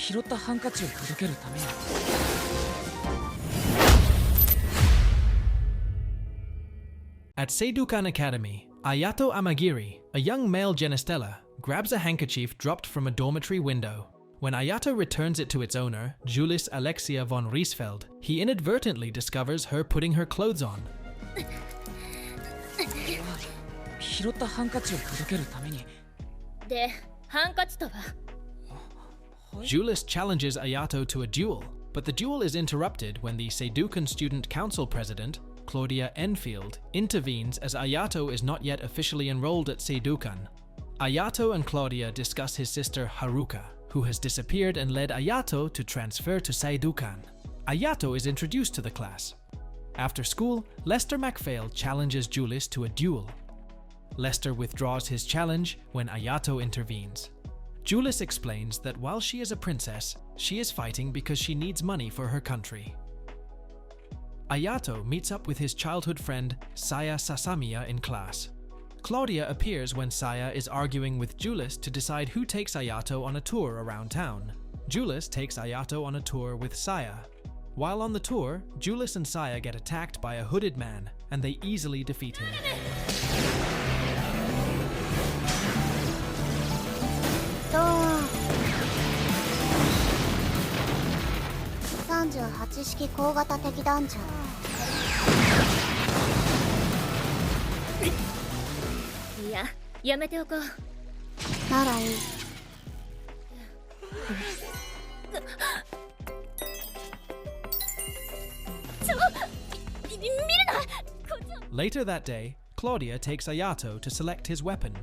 拾ったハンカチを届けるために。At Seidoukan Academy, Ayato Amagiri, a young male Genestella, grabs a handkerchief dropped from a dormitory window. When Ayato returns it to its owner, Julis-Alexia von Riessfeld, he inadvertently discovers her putting her clothes on. 拾ったハンカチを届けるために。で、ハンカチとは Julis challenges Ayato to a duel, but the duel is interrupted when the Seidoukan Student Council President, Claudia Enfield, intervenes as Ayato is not yet officially enrolled at Seidoukan. Ayato and Claudia discuss his sister Haruka, who has disappeared and led Ayato to transfer to Seidoukan. Ayato is introduced to the class. After school, Lester MacPhail challenges Julis to a duel. Lester withdraws his challenge when Ayato intervenes. Julis explains that while she is a princess, she is fighting because she needs money for her country. Ayato meets up with his childhood friend Saya Sasamiya in class. Claudia appears when Saya is arguing with Julis to decide who takes Ayato on a tour around town. Julis takes Ayato on a tour with Saya. While on the tour, Julis and Saya get attacked by a hooded man, and they easily defeat him. 38式高型敵ダンジョン。いや、やめておこう。ならいい。見るな！ Later that day, Claudia takes Ayato to select his weapon.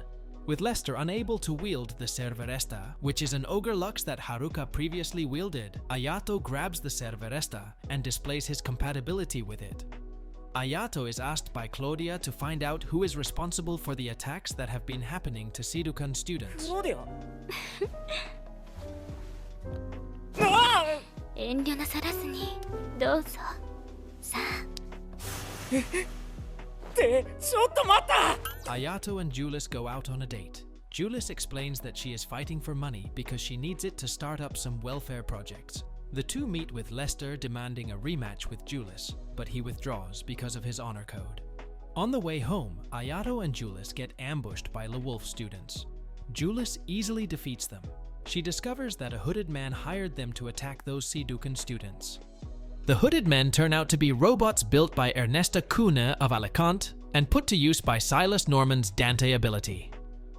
With Lester unable to wield the Serveresta, which is an ogre lux that Haruka previously wielded, Ayato grabs the Serveresta and displays his compatibility with it. Ayato is asked by Claudia to find out who is responsible for the attacks that have been happening to Seidoukan students. 遠慮なさらずにどうぞ。さあ。ちょっと待った！ Ayato and Julis go out on a date. Julis explains that she is fighting for money because she needs it to start up some welfare projects. The two meet with Lester demanding a rematch with Julis, but he withdraws because of his honor code. On the way home, Ayato and Julis get ambushed by LeWolf students. Julis easily defeats them. She discovers that a hooded man hired them to attack those Seidoukan students. The hooded men turn out to be robots built by Ernesta Kuhne of Alicante and put to use by Silas Norman's Dante ability.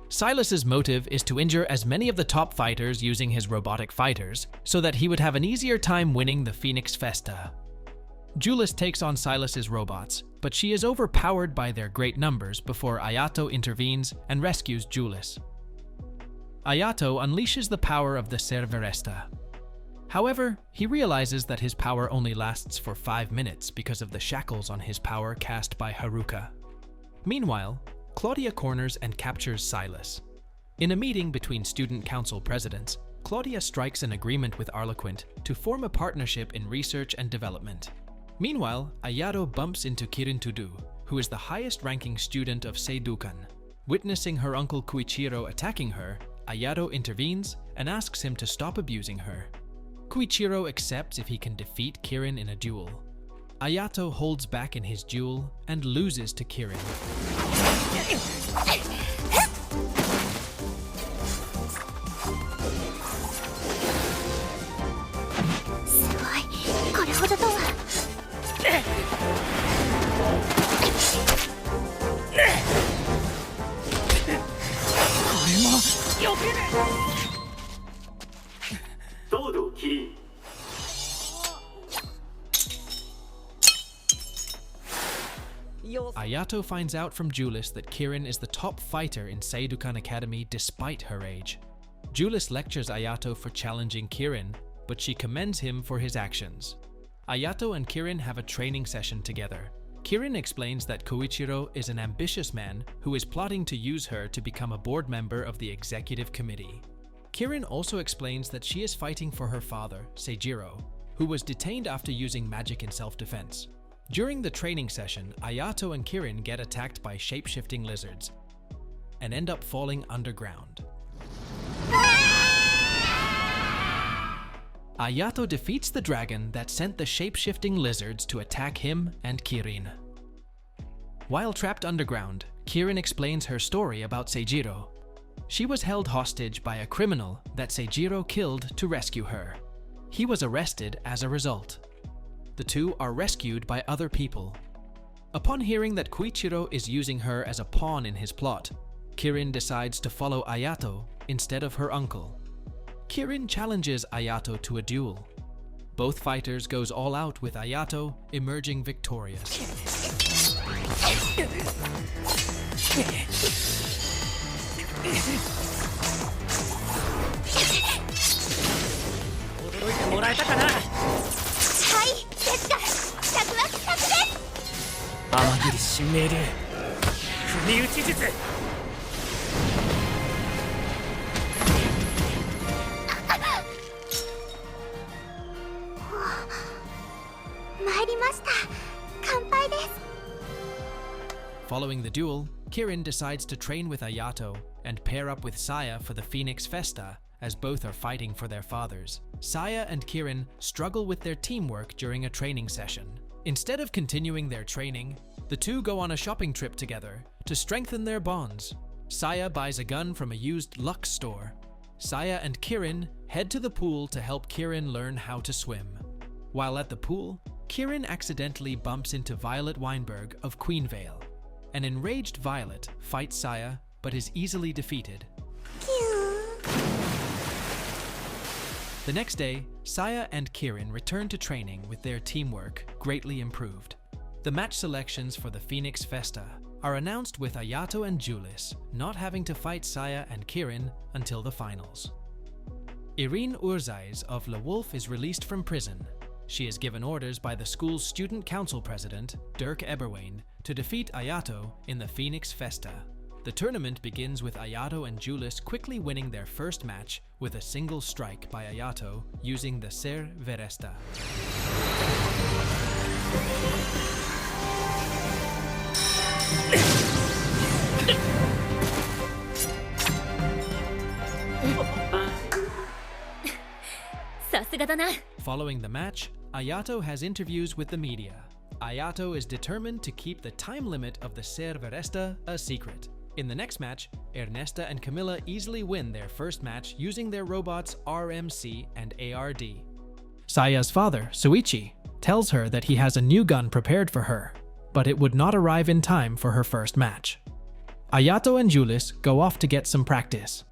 Silas's motive is to injure as many of the top fighters using his robotic fighters so that he would have an easier time winning the Phoenix Festa. Julis takes on Silas's robots, but she is overpowered by their great numbers before Ayato intervenes and rescues Julis. Ayato unleashes the power of the Serveresta. However, he realizes that his power only lasts for 5 minutes because of the shackles on his power cast by Haruka. Meanwhile, Claudia corners and captures Silas. In a meeting between student council presidents, Claudia strikes an agreement with Arlequint to form a partnership in research and development. Meanwhile, Ayato bumps into Kirin Tudu, who is the highest-ranking student of Seidoukan. Witnessing her uncle Koichiro attacking her, Ayato intervenes and asks him to stop abusing her. Koichiro accepts if he can defeat Kirin in a duel. Ayato holds back in his duel and loses to Kirin. すごい。これほどとは。これも避けね。 Ayato finds out from Julis that Kirin is the top fighter in Seidoukan Academy despite her age. Julis lectures Ayato for challenging Kirin, but she commends him for his actions. Ayato and Kirin have a training session together. Kirin explains that Koichiro is an ambitious man who is plotting to use her to become a board member of the executive committee. Kirin also explains that she is fighting for her father, Seijiro, who was detained after using magic in self-defense. During the training session, Ayato and Kirin get attacked by shape-shifting lizards and end up falling underground. Ayato defeats the dragon that sent the shape-shifting lizards to attack him and Kirin. While trapped underground, Kirin explains her story about Seijiro. She was held hostage by a criminal that Seijiro killed to rescue her. He was arrested as a result. The two are rescued by other people. Upon hearing that Koichiro is using her as a pawn in his plot, Kirin decides to follow Ayato instead of her uncle. Kirin challenges Ayato to a duel. Both fighters goes all out with Ayato emerging victorious. 驚いてもらえたかな。はい、ですが着幕作です。天霧新命流踏み打ち術。参りました。乾杯です。 Following the duel, Kirin decides to train with Ayato and pair up with Saya for the Phoenix Festa, as both are fighting for their fathers. Saya and Kirin struggle with their teamwork during a training session. Instead of continuing their training, the two go on a shopping trip together to strengthen their bonds. Saya buys a gun from a used Lux store. Saya and Kirin head to the pool to help Kirin learn how to swim. While at the pool, Kirin accidentally bumps into Violet Weinberg of Queenvale. An enraged Violet fights Saya but is easily defeated. The next day, Saya and Kirin return to training with their teamwork greatly improved. The match selections for the Phoenix Festa are announced with Ayato and Julis not having to fight Saya and Kirin until the finals. Irene Urzais of Le Wolf is released from prison. She is given orders by the school's student council president, Dirk Eberwein, to defeat Ayato in the Phoenix Festa. The tournament begins with Ayato and Julis quickly winning their first match with a single strike by Ayato using the Ser Veresta. Following the match, Ayato has interviews with the media. Ayato is determined to keep the time limit of the Ser Veresta a secret. In the next match, Ernesta and Camilla easily win their first match using their robots RMC and ARD. Saya's father, Suichi, tells her that he has a new gun prepared for her, but it would not arrive in time for her first match. Ayato and Julis go off to get some practice.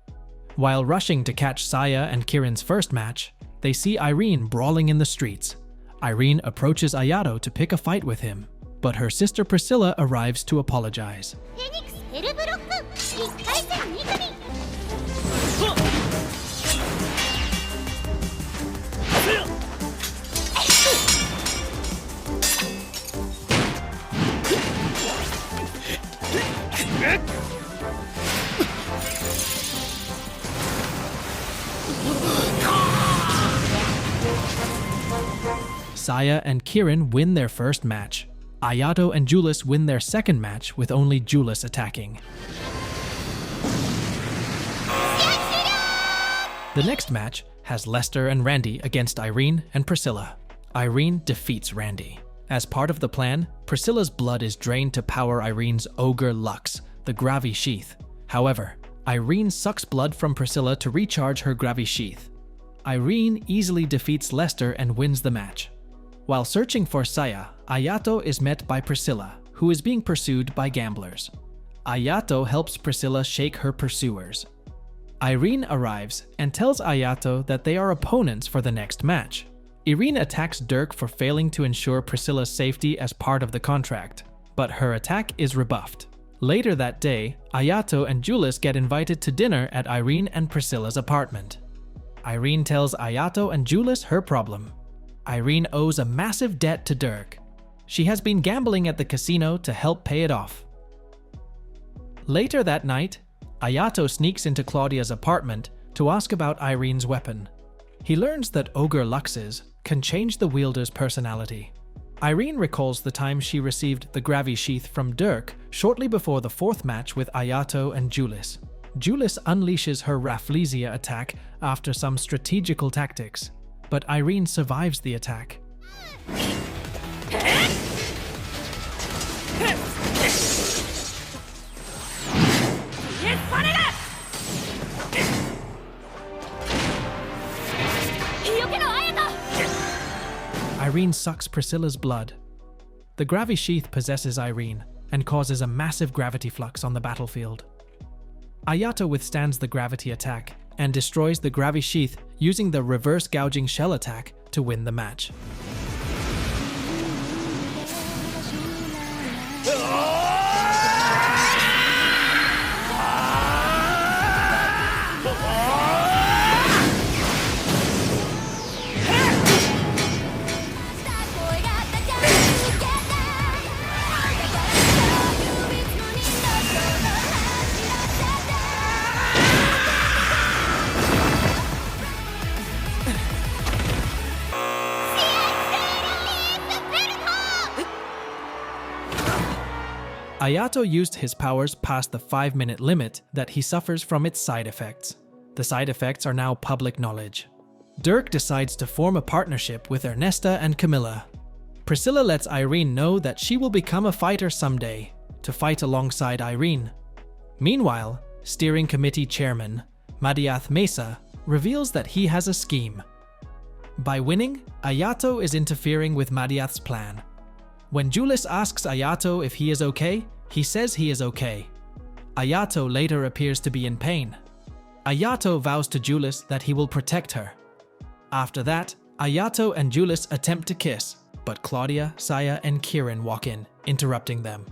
While rushing to catch Saya and Kirin's first match, they see Irene brawling in the streets. Irene approaches Ayato to pick a fight with him, but her sister Priscilla arrives to apologize. Saya and Kirin win their first match. Ayato and Julis win their second match with only Julis attacking. The next match has Lester and Randy against Irene and Priscilla. Irene defeats Randy. As part of the plan, Priscilla's blood is drained to power Irene's Ogre Lux, the Gravi Sheath. However, Irene sucks blood from Priscilla to recharge her Gravi Sheath. Irene easily defeats Lester and wins the match. While searching for Saya, Ayato is met by Priscilla, who is being pursued by gamblers. Ayato helps Priscilla shake her pursuers. Irene arrives and tells Ayato that they are opponents for the next match. Irene attacks Dirk for failing to ensure Priscilla's safety as part of the contract, but her attack is rebuffed. Later that day, Ayato and Julis get invited to dinner at Irene and Priscilla's apartment. Irene tells Ayato and Julis her problem. Irene owes a massive debt to Dirk. She has been gambling at the casino to help pay it off. Later that night, Ayato sneaks into Claudia's apartment to ask about Irene's weapon. He learns that Ogre Luxes can change the wielder's personality. Irene recalls the time she received the Gravi Sheath from Dirk shortly before the fourth match with Ayato and Julis. Julis unleashes her Rafflesia attack after some strategical tactics, but Irene survives the attack. Irene sucks Priscilla's blood. The Gravi Sheath possesses Irene and causes a massive gravity flux on the battlefield. Ayato withstands the gravity attack and destroys the Gravi Sheath using the reverse gouging shell attack to win the match. Ayato used his powers past the 5-minute limit that he suffers from its side effects. The side effects are now public knowledge. Dirk decides to form a partnership with Ernesta and Camilla. Priscilla lets Irene know that she will become a fighter someday, to fight alongside Irene. Meanwhile, steering committee chairman, Madiath Mesa, reveals that he has a scheme. By winning, Ayato is interfering with Madiath's plan. When Julis asks Ayato if he is okay, he says he is okay. Ayato later appears to be in pain. Ayato vows to Julis that he will protect her. After that, Ayato and Julis attempt to kiss, but Claudia, Saya, and Kieran walk in, interrupting them.